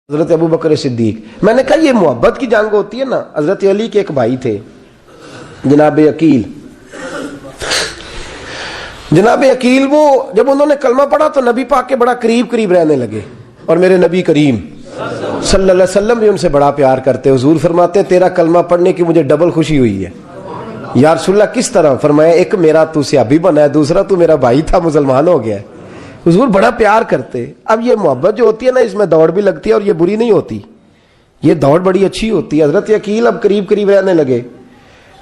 حضرت ابو بکر صدیق. میں نے کہا یہ محبت کی جنگ ہوتی ہے نا. حضرت علی کے ایک بھائی تھے جناب عقیل. جناب عقیل وہ جب انہوں نے کلمہ پڑھا تو نبی پاک کے بڑا قریب رہنے لگے, اور میرے نبی کریم صلی اللہ علیہ وسلم بھی ان سے بڑا پیار کرتے. حضور فرماتے تیرا کلمہ پڑھنے کی مجھے ڈبل خوشی ہوئی ہے. یا رسول اللہ کس طرح؟ فرمایا ایک میرا تو صحابی بنا ہے, دوسرا تو میرا بھائی تھا مسلمان ہو گیا ہے. حضور بڑا پیار کرتے. اب یہ محبت جو ہوتی ہے نا, اس میں دوڑ بھی لگتی ہے اور یہ بری نہیں ہوتی, یہ دوڑ بڑی اچھی ہوتی ہے. حضرت عقیل اب قریب رہنے لگے.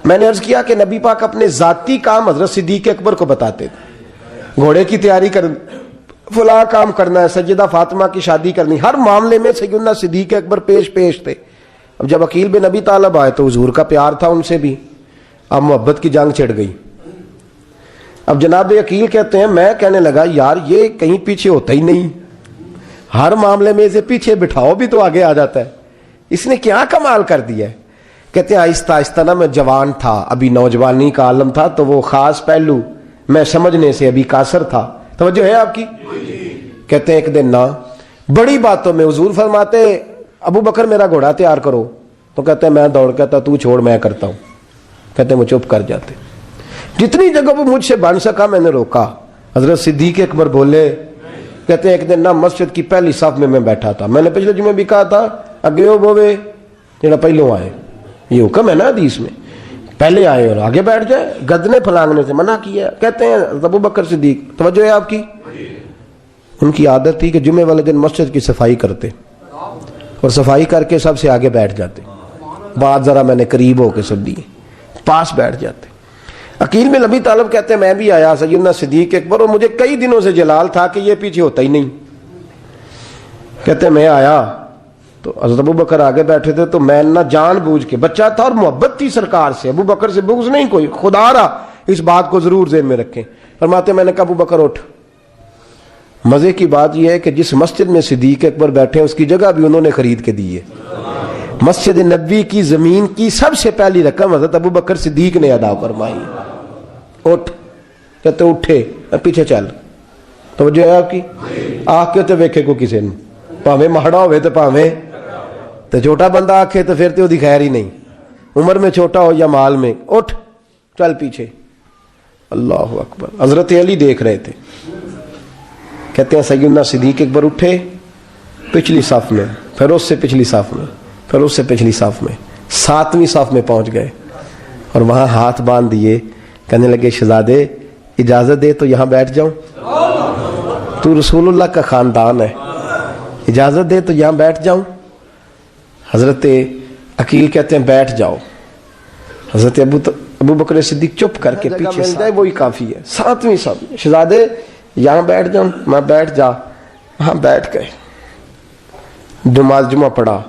میں نے عرض کیا کہ نبی پاک اپنے ذاتی کام حضرت صدیق اکبر کو بتاتے تھے. گھوڑے کی تیاری کر, فلاں کام کرنا ہے, سیدہ فاطمہ کی شادی کرنی, ہر معاملے میں سیدنا صدیق اکبر پیش تھے. اب جب عقیل بن ابی طالب آئے تو حضور کا پیار تھا ان سے بھی, اب محبت کی جنگ چھڑ گئی. اب جناب عقیل کہتے ہیں میں کہنے لگا یار یہ کہیں پیچھے ہوتا ہی نہیں, ہر معاملے میں اسے پیچھے بٹھاؤ بھی تو آگے آ جاتا ہے, اس نے کیا کمال کر دیا ہے. کہتے ہیں آہستہ آہستہ نا میں جوان تھا, ابھی نوجوانی کا عالم تھا, تو وہ خاص پہلو میں سمجھنے سے ابھی قاصر تھا. توجہ ہے آپ کی؟ کہتے ہیں ایک دن نا بڑی باتوں میں حضور فرماتے ابو بکر میرا گھوڑا تیار کرو, تو کہتے ہیں میں دوڑ کہتا تو چھوڑ میں کرتا ہوں. کہتے ہیں وہ چپ کر جاتے. جتنی جگہ وہ مجھ سے بن سکا میں نے روکا. حضرت صدیق اکبر بولے, کہتے ہیں ایک دن نا مسجد کی پہلی صف میں بیٹھا تھا. میں نے پچھلے جمعے بھی کہا تھا اگے ہو بوے جڑا پہلوں آئے, یہ حکم ہے نا حدیث میں, پہلے آئے اور آگے بیٹھ جائے, گدنے پھلانگنے سے منع کیا. کہتے ہیں ابو بکر صدیق, توجہ ہے آپ کی, ان کی عادت تھی کہ جمعے والے دن مسجد کی صفائی کرتے اور صفائی کر کے سب سے آگے بیٹھ جاتے. بات ذرا میں نے قریب ہو کے سن لی, پاس بیٹھ جاتے. عقیل بن ابی طالب کہتے ہیں میں بھی آیا سیدنا صدیق اکبر, اور مجھے کئی دنوں سے جلال تھا کہ یہ پیچھے ہوتا ہی نہیں. کہتے ہیں میں آیا تو حضرت ابو بکر آگے بیٹھے تھے, تو میں نہ جان بوجھ کے, بچہ تھا اور محبت تھی سرکار سے, ابو بکر سے بغض نہیں کوئی, خدا را اس بات کو ضرور ذہن میں رکھیں. فرماتے میں نے کہا ابو بکر اٹھ. مزے کی بات یہ ہے کہ جس مسجد میں صدیق اکبر بیٹھے اس کی جگہ بھی انہوں نے خرید کے دی ہے. مسجد نبوی کی زمین کی سب سے پہلی رقم حضرت ابو بکر صدیق نے ادا فرمائی. اٹھ. کہتے اٹھے, پیچھے چل. توجہ ہے آپ کی؟ آنکھ کے تو ویکھے کو کسی نے, پاویں مہڑا ہوئے تو پاویں تو چھوٹا بندہ آنکھے تو پھر تو وہ خیر ہی نہیں, عمر میں چھوٹا ہو یا مال میں. اٹھ چل پیچھے. اللہ اکبر. حضرت علی دیکھ رہے تھے. کہتے ہیں سیدنا صدیق اکبر اٹھے, پچھلی صف میں, پھر اس سے پچھلی صف میں, پھر اس سے پچھلی صف میں, 7ویں صف میں پہنچ گئے, اور وہاں ہاتھ باندھ دیے. کہنے لگے شہزادے اجازت دے تو یہاں بیٹھ جاؤں, تو رسول اللہ کا خاندان ہے, اجازت دے تو یہاں بیٹھ جاؤں. حضرت عقیل کہتے ہیں بیٹھ جاؤ. حضرت ابو بکر صدیق چپ کر کے پیچھے مل جائے وہی کافی ہے. 7ویں صف, شہزادے یہاں بیٹھ جاؤں. میں بیٹھ جا. وہاں بیٹھ گئے, نماز جمعہ پڑھا,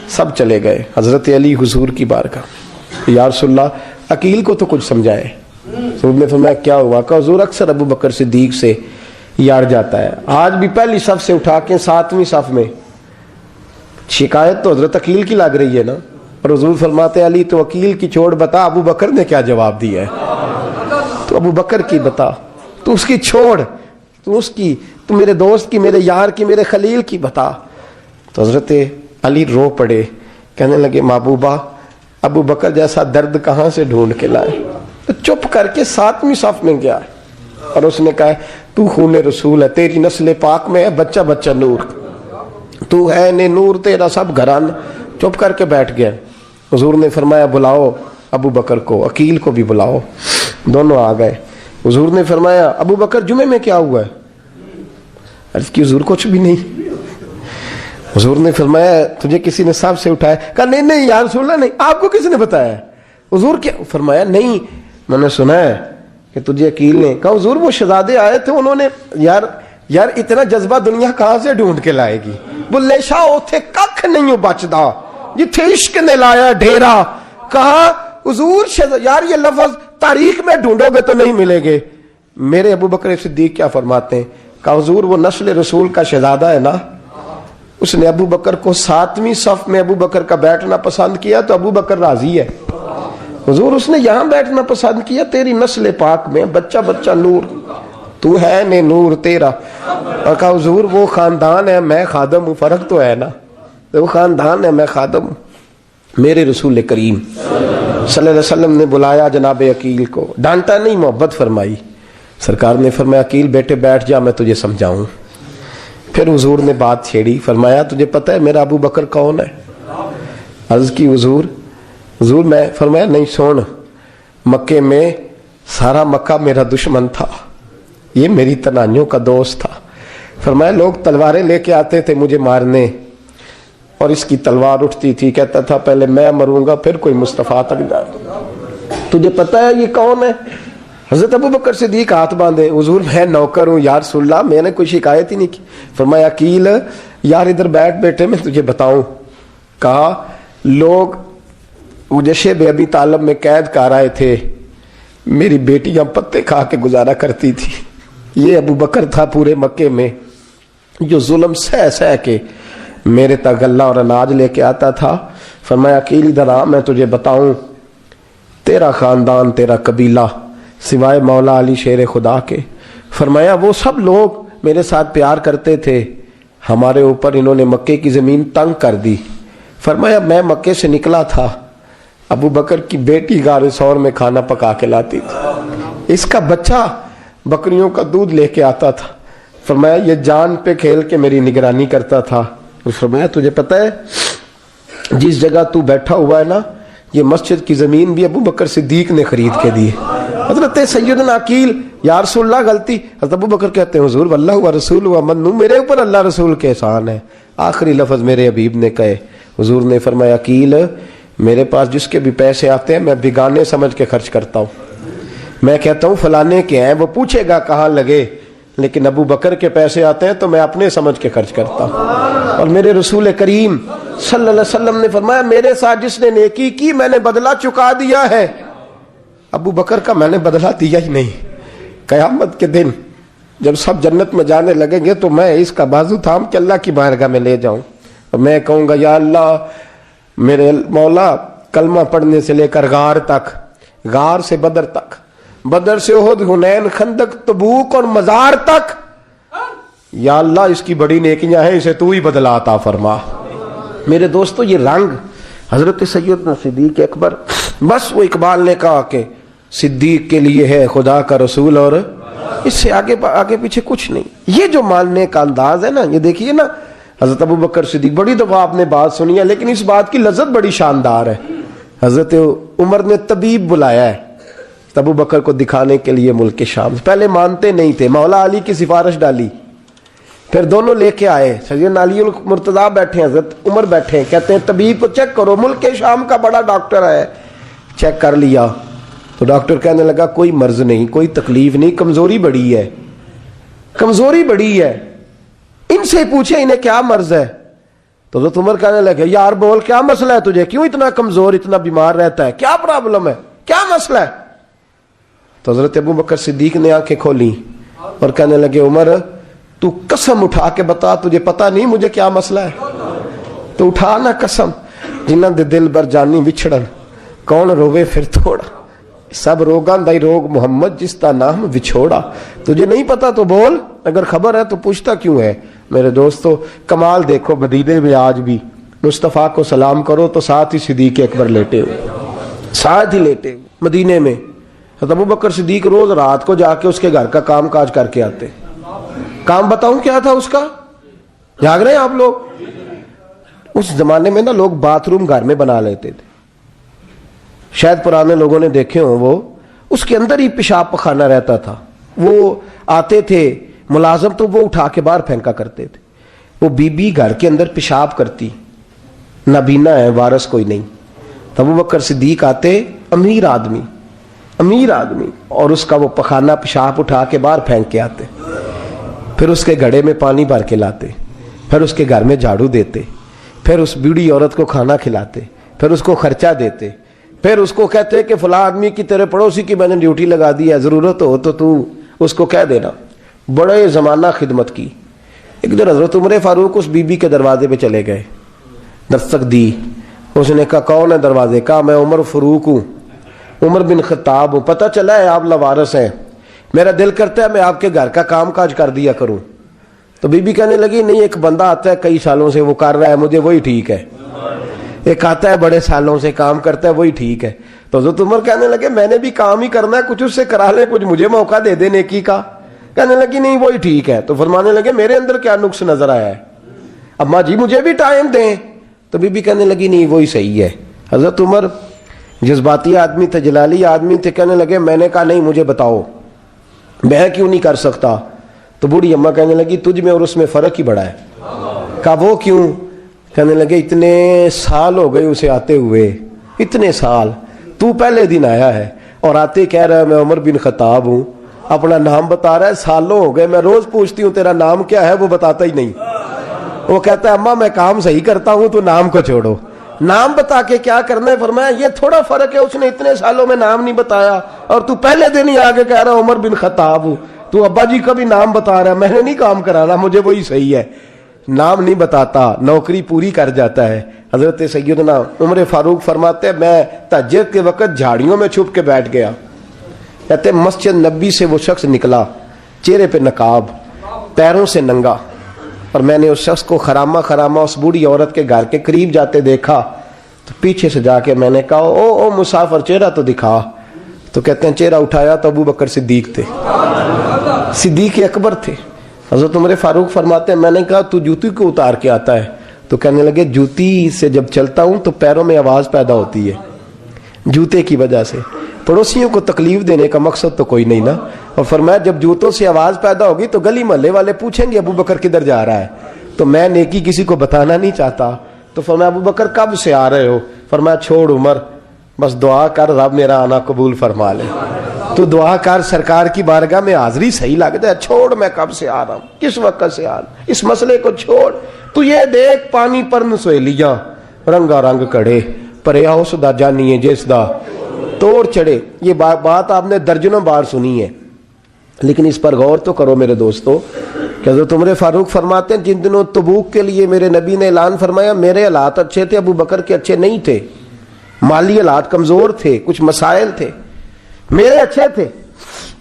سب چلے گئے. حضرت علی حضور کی بارگاہ, یا رسول اللہ عقیل کو تو کچھ سمجھائے. حضور نے فرمایا کیا ہوا؟ کہ حضور اکثر ابو بکر صدیق سے یار جاتا ہے, آج بھی پہلی صف سے اٹھا کے 7ویں صف میں. شکایت تو حضرت عقیل کی لگ رہی ہے نا, اور حضور فرماتے علی تو عقیل کی چھوڑ, بتا ابو بکر نے کیا جواب دیا ہے. تو ابو بکر کی بتا, تو اس کی چھوڑ, تو اس کی, تو میرے دوست کی, میرے یار کی, میرے خلیل کی بتا. تو حضرت علی رو پڑے, کہنے لگے محبوبہ ابو بکر جیسا درد کہاں سے ڈھونڈ کے لائے. تو چپ کر کے 7ویں صف میں گیا, اور اس نے کہا تو خون رسول ہے, تیری نسل پاک میں ہے بچہ بچہ نور, تو ہے نے نور تیرا سب گھران. چپ کر کے بیٹھ گیا. حضور نے فرمایا بلاؤ ابو بکر کو, عقیل کو بھی بلاؤ. دونوں آ گئے. حضور نے فرمایا ابو بکر جمعے میں کیا ہوا ہے؟ عرض کی حضور کچھ بھی نہیں. حضور نے فرمایا تجھے کسی نے صف سے اٹھایا؟ کہا نہیں یا رسول اللہ نہیں. آپ کو کس نے بتایا؟ حضور کیا؟ فرمایا نہیں میں نے سنا ہے کہ تجھے عقیل نے. کہا حضور وہ شہزادے آئے تھے, انہوں نے یار اتنا جذبہ دنیا کہاں سے ڈھونڈ کے لائے گی. بلے شاہ اوتھے ککھ نہیں بچدا جتھے عشق نے لایا ڈھیرا. کہا حضور یار یہ لفظ تاریخ میں ڈھونڈو گے تو نہیں ملے گے. میرے ابو بکر صدیق کیا فرماتے ہیں؟ کہا حضور وہ نسل رسول کا شہزادہ ہے نا, اس نے ابو بکر کو 7ویں صف میں ابو بکر کا بیٹھنا پسند کیا تو ابو بکر راضی ہے. حضور اس نے یہاں بیٹھنا پسند کیا, تیری نسل پاک میں بچہ بچہ نور, تو ہے نے نور تیرا. اور کہا حضور وہ خاندان ہے, میں خادم ہوں, فرق تو ہے نا. وہ خاندان ہے، میں خادم. میرے رسول کریم صلی اللہ علیہ وسلم نے بلایا جناب عقیل کو، ڈانٹا نہیں، محبت فرمائی. سرکار نے فرمایا عقیل بیٹے بیٹھ جا، میں تجھے سمجھاؤں. پھر حضور نے بات چھیڑی، فرمایا تجھے پتہ ہے میرا ابو بکر کون ہے؟ عرض کی حضور میں. فرمایا نہیں سن، مکے میں سارا مکہ میرا دشمن تھا، یہ میری تنائیوں کا دوست تھا. فرمایا لوگ تلواریں لے کے آتے تھے مجھے مارنے، اور اس کی تلوار اٹھتی تھی، کہتا تھا پہلے میں مروں گا پھر کوئی مصطفیٰ تک جائے. تجھے پتہ ہے یہ کون ہے؟ حضرت ابو بکر صدیق ہاتھ باندھے، حضور میں نوکر ہوں یا رسول اللہ، میں نے کوئی شکایت ہی نہیں کی. فرمایا عقیل یار ادھر بیٹھ بیٹے، میں تجھے بتاؤں. کہا لوگ مجھے شیب ابی طالب میں قید کر آئے تھے، میری بیٹیاں پتے کھا کے گزارا کرتی تھی. یہ ابو بکر تھا پورے مکے میں جو ظلم سہ کے میرے تک غلہ اور اناج لے کے آتا تھا. فرمایا عقیل ادھر آ، میں تجھے بتاؤں، تیرا خاندان تیرا قبیلہ سوائے مولا علی شیر خدا کے، فرمایا وہ سب لوگ میرے ساتھ پیار کرتے تھے، ہمارے اوپر انہوں نے مکے کی زمین تنگ کر دی. فرمایا میں مکے سے نکلا تھا، ابو بکر کی بیٹی غار ثور میں کھانا پکا کے لاتی تھی، اس کا بچہ بکریوں کا دودھ لے کے آتا تھا. فرمایا یہ جان پہ کھیل کے میری نگرانی کرتا تھا. فرمایا تجھے پتہ ہے جس جگہ تو بیٹھا ہوا ہے نا، یہ مسجد کی زمین بھی ابو بکر صدیق نے خرید کے دی. حضرت سیدنا عقیل یا رسول اللہ غلطی. حضرت ابو بکر کہتے ہیں حضور واللہ و رسول و منو، میرے اوپر اللہ رسول کے احسان ہے. آخری لفظ میرے حبیب نے کہے. حضور نے فرمایا عقیل میرے پاس جس کے بھی پیسے آتے ہیں میں بگانے سمجھ کے خرچ کرتا ہوں. میں کہتا ہوں فلانے کے ہیں، وہ پوچھے گا کہاں لگے، لیکن ابو بکر کے پیسے آتے ہیں تو میں اپنے سمجھ کے خرچ کرتا ہوں. اور میرے رسول کریم صلی اللہ علیہ وسلم نے فرمایا میرے ساتھ جس نے نیکی کی میں نے بدلہ چکا دیا ہے. ابو بکر کا میں نے بدلہ دیا ہی نہیں. قیامت کے دن جب سب جنت میں جانے لگیں گے تو میں اس کا بازو تھام کے اللہ کی بارگاہ میں لے جاؤں اور میں کہوں گا یا اللہ میرے مولا، کلمہ پڑھنے سے لے کر غار تک، غار سے بدر تک، بدر سے احد، حنین، خندق، تبوک اور مزار تک، یا اللہ اس کی بڑی نیکیاں ہیں، اسے تو ہی بدلہ عطا فرما. میرے دوستو یہ رنگ حضرت سیدنا صدیق اکبر، بس وہ اقبال نے کہا کہ صدیق کے لیے ہے خدا کا رسول اور اس سے آگے پیچھے کچھ نہیں. یہ جو ماننے کا انداز ہے نا، یہ دیکھیے نا حضرت ابو بکر صدیق، بڑی دفعہ آپ نے بات سنی ہے لیکن اس بات کی لذت بڑی شاندار ہے. حضرت عمر نے طبیب بلایا ہے ابو بکر کو دکھانے کے لیے ملک شام. پہلے مانتے نہیں تھے، مولا علی کی سفارش ڈالی، پھر دونوں لے کے آئے. سیدنا علی المرتضیٰ بیٹھے ہیں، حضرت عمر بیٹھے ہیں، کہتے ہیں طبیب کو چیک کرو، ملک شام کا بڑا ڈاکٹر ہے. چیک کر لیا تو ڈاکٹر کہنے لگا کوئی مرض نہیں، کوئی تکلیف نہیں، کمزوری بڑی ہے، کمزوری بڑی ہے. ان سے پوچھے انہیں کیا مرض ہے. تو حضرت عمر کہنے لگے یار بول کیا مسئلہ ہے تجھے، کیوں اتنا کمزور، اتنا بیمار رہتا ہے، کیا پرابلم ہے، کیا مسئلہ ہے. تو حضرت ابو بکر صدیق نے آنکھیں کھولی اور کہنے لگے عمر تو قسم اٹھا کے بتا، تجھے پتا نہیں مجھے کیا مسئلہ ہے. تو اٹھا نہ قسم، جنہ دے دل بر جانی بچھڑن، کون روے پھر تھوڑا، سب روگاں دائی روگ محمد جس کا نام بچھوڑا. تجھے نہیں پتا تو بول، اگر خبر ہے تو پوچھتا کیوں ہے. میرے دوستو کمال دیکھو، مدینے میں آج بھی مصطفیٰ کو سلام کرو تو ساتھ ہی صدیق اکبر لیٹے ہوئے، ساتھ ہی لیٹے ہوئے. مدینے میں ابو بکر صدیق روز رات کو جا کے اس کے گھر کا کام کاج کر کے آتے. کام بتاؤں کیا تھا اس کا، جاگ رہے ہیں آپ لوگ؟ اس زمانے میں نا لوگ باتھ روم گھر میں بنا لیتے تھے، شاید پرانے لوگوں نے دیکھے ہوں، وہ اس کے اندر ہی پیشاب پخانہ رہتا تھا. وہ آتے تھے ملازم تو وہ اٹھا کے باہر پھینکا کرتے تھے. وہ بی بی گھر کے اندر پیشاب کرتی، نابینا ہے، وارث کوئی نہیں. ابو بکر صدیق آتے، امیر آدمی، اور اس کا وہ پخانہ پیشاب اٹھا کے باہر پھینک کے آتے، پھر اس کے گھڑے میں پانی بھر کے لاتے، پھر اس کے گھر میں جھاڑو دیتے، پھر اس بوڑھی عورت کو کھانا کھلاتے، پھر اس کو خرچہ دیتے، پھر اس کو کہتے کہ فلاں آدمی کی تیرے پڑوسی کی میں نے ڈیوٹی لگا دی ہے، ضرورت ہو تو اس کو کہہ دینا. بڑے زمانہ خدمت کی. ایک دن حضرت عمر فاروق اس بی بی کے دروازے پہ چلے گئے، دستک دی. اس نے کہا کون ہے دروازے کا؟ میں عمر فاروق ہوں، عمر بن خطاب ہوں. پتہ چلا ہے آپ لوارث ہیں، میرا دل کرتا ہے میں آپ کے گھر کا کام کاج کر دیا کروں. تو بی بی کہنے لگی نہیں، ایک بندہ آتا ہے کئی سالوں سے وہ کر رہا ہے، مجھے وہی ٹھیک ہے. ایک آتا ہے بڑے سالوں سے کام کرتا ہے، وہی ٹھیک ہے. تو حضرت عمر کہنے لگے میں نے بھی کام ہی کرنا ہے، کچھ اس سے کرا لیں، کچھ مجھے موقع دے دے نیکی کا. کہنے لگی نہیں وہی ٹھیک ہے. تو فرمانے لگے میرے اندر کیا نقص نظر آیا ہے، اماں جی مجھے بھی ٹائم دیں. تو بی بی کہنے لگی نہیں وہی صحیح ہے. حضرت عمر جذباتی آدمی تھے، جلالی آدمی تھے. کہنے لگے میں نے کہا نہیں مجھے بتاؤ میں کیوں نہیں کر سکتا. تو بوڑھی اماں کہنے لگی تجھ میں اور اس میں فرق ہی بڑا ہے. کہا وہ کیوں؟ کہنے لگے اتنے سال ہو گئے اسے آتے ہوئے، اتنے سال. تو پہلے دن آیا ہے اور آتے کہہ رہا ہے میں عمر بن خطاب ہوں، اپنا نام بتا رہا ہے. سالوں ہو گئے میں روز پوچھتی ہوں تیرا نام کیا ہے، وہ بتاتا ہی نہیں. وہ کہتا ہے اماں میں کام صحیح کرتا ہوں تو نام کو چھوڑو، نام بتا کے کیا کرنا ہے. فرمایا یہ تھوڑا فرق ہے، اس نے اتنے سالوں میں نام نہیں بتایا اور تو پہلے دن ہی آگے کہہ رہا عمر بن خطاب ہوں. تو ابا جی کا بھی نام بتا رہا ہے، میں نے نہیں کام کرانا، مجھے وہی صحیح ہے. نام نہیں بتاتا، نوکری پوری کر جاتا ہے. حضرت سیدنا عمر فاروق فرماتے ہیں میں تہجد کے وقت جھاڑیوں میں چھپ کے بیٹھ گیا. کہتے ہیں مسجد نبی سے وہ شخص نکلا، چہرے پہ نقاب، پیروں سے ننگا، اور میں نے اس شخص کو خرامہ خرامہ اس بوڑھی عورت کے گھر کے قریب جاتے دیکھا. تو پیچھے سے جا کے میں نے کہا او مسافر چہرہ تو دکھا. تو کہتے ہیں چہرہ اٹھایا تو ابو بکر صدیق تھے، صدیق اکبر تھے. حضرت عمر فاروق فرماتے ہیں میں نے کہا تو جوتی کو اتار کے آتا ہے. تو کہنے لگے جوتی سے جب چلتا ہوں تو پیروں میں آواز پیدا ہوتی ہے، جوتے کی وجہ سے. پڑوسیوں کو تکلیف دینے کا مقصد تو کوئی نہیں نا. اور فرمایا جب جوتوں سے آواز پیدا ہوگی تو گلی محلے والے پوچھیں گے ابو بکر کدھر جا رہا ہے، تو میں نیکی کسی کو بتانا نہیں چاہتا. تو فرمایا ابو بکر کب سے آ رہے ہو؟ فرمایا چھوڑ عمر، بس دعا کر رب میرا آنا قبول فرما لے. تو دعا کر سرکار کی بارگاہ میں حاضری صحیح لگتا ہے. چھوڑ میں کب سے آ رہا ہوں، کس وقت سے آ رہا ہوں، اس مسئلے کو چھوڑ. تو یہ دیکھ پانی پر نسویلیاں رنگا رنگ کڑے پریا اس دا جانیے جس دا توڑ چڑھے. یہ بات آپ نے درجنوں بار سنی ہے، لیکن اس پر غور تو کرو میرے دوستو کہ حضرت عمر فاروق فرماتے ہیں جن دنوں تبوک کے لیے میرے نبی نے اعلان فرمایا میرے حالات اچھے تھے، ابو بکر کے اچھے نہیں تھے، مالی حالات کمزور تھے، کچھ مسائل تھے، میرے اچھے تھے.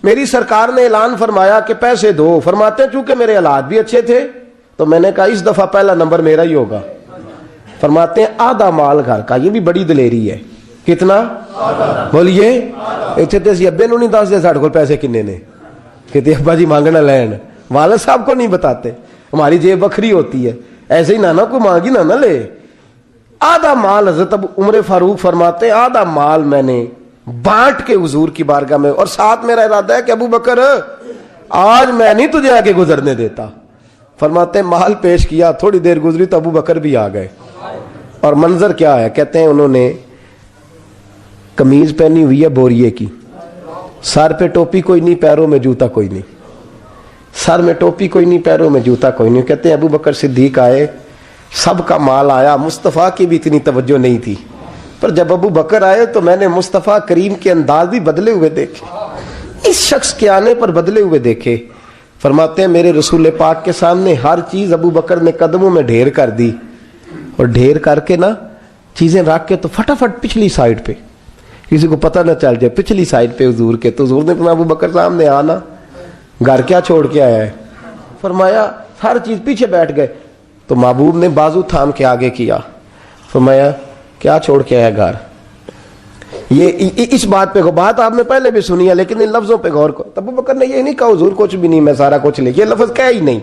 میری سرکار نے اعلان فرمایا کہ پیسے دو. فرماتے ہیں چونکہ میرے حالات بھی اچھے تھے تو میں نے کہا اس دفعہ پہلا نمبر میرا ہی ہوگا. فرماتے ہیں آدھا مال گھر کا، یہ بھی بڑی دلیری ہے. کتنا؟ بولیے. اتنے تو اسی ابے نو نہیں دس دے ساڑھے کو پیسے کنے نے، کہتے ابا جی مانگنا لین، والد صاحب کو نہیں بتاتے، ہماری جیب بکھری ہوتی ہے، ایسے ہی نانا کو مانگی نانا لے. آدھا مال حضرت عمر فاروق فرماتے ہیں آدھا مال میں نے بانٹ کے حضور کی بارگاہ میں، اور ساتھ میرا ارادہ ہے کہ ابو بکر آج میں نہیں تجھے آگے گزرنے دیتا. فرماتے ہیں مال پیش کیا، تھوڑی دیر گزری تو ابو بکر بھی آ گئے. اور منظر کیا ہے؟ کہتے ہیں انہوں نے قمیض پہنی ہوئی ہے بوریے کی، سر پہ ٹوپی کوئی نہیں، پیروں میں جوتا کوئی نہیں، سر میں ٹوپی کوئی نہیں، پیروں میں جوتا کوئی نہیں. کہتے ہیں ابو بکر صدیق آئے، سب کا مال آیا، مصطفیٰ کی بھی اتنی توجہ نہیں تھی، پر جب ابو بکر آئے تو میں نے مصطفیٰ کریم کے انداز بھی بدلے ہوئے دیکھے، اس شخص کے آنے پر بدلے ہوئے دیکھے. فرماتے ہیں میرے رسول پاک کے سامنے ہر چیز ابو بکر نے قدموں میں ڈھیر کر دی، اور ڈھیر کر کے نا چیزیں رکھ کے تو فٹافٹ پچھلی سائڈ پہ، کسی کو پتہ نہ چل جائے، پچھلی سائڈ پہ حضور کے. تو حضور نے فرمایا ابو بکر سامنے آنا، گھر کیا چھوڑ کے آیا ہے؟ فرمایا ہر چیز پیچھے بیٹھ گئے. تو محبوب نے بازو تھام کے آگے کیا، فرمایا کیا چھوڑ کے آیا گھر؟ یہ اس بات پہ بات آپ نے پہلے بھی سنی ہے لیکن ان لفظوں پہ غور کرو. ابو بکر نے یہ نہیں کہا حضور کچھ بھی نہیں میں سارا کچھ لے، یہ لفظ کہا ہی نہیں.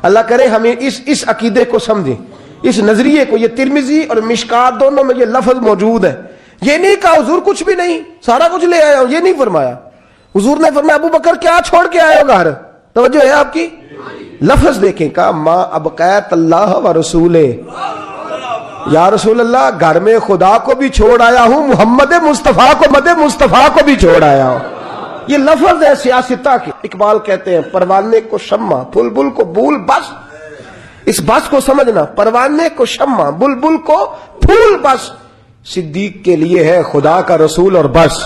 اللہ کرے ہمیں اس عقیدے کو سمجھیں، اس نظریے کو. یہ ترمذی اور مشکات دونوں میں یہ لفظ موجود ہے. یہ نہیں کہا حضور کچھ بھی نہیں سارا کچھ لے آیا ہوں، یہ نہیں فرمایا. حضور نے فرمایا ابو بکر کیا چھوڑ کے آئے ہو گھر؟ توجہ ہے آپ کی؟ لفظ دیکھیں، کہا ما ابقیت اللہ و رسولے، یا رسول اللہ گھر میں خدا کو بھی چھوڑ آیا ہوں، محمد مصطفیٰ کو مد مصطفیٰ کو بھی چھوڑ آیا ہوں. یہ لفظ ہے سیاستہ کے. اقبال کہتے ہیں پروانے کو شمع بلبل کو بھول بس. اس بس کو سمجھنا، پروانے کو شمع بلبل کو پھول بس، صدیق کے لیے ہے خدا کا رسول اور بس.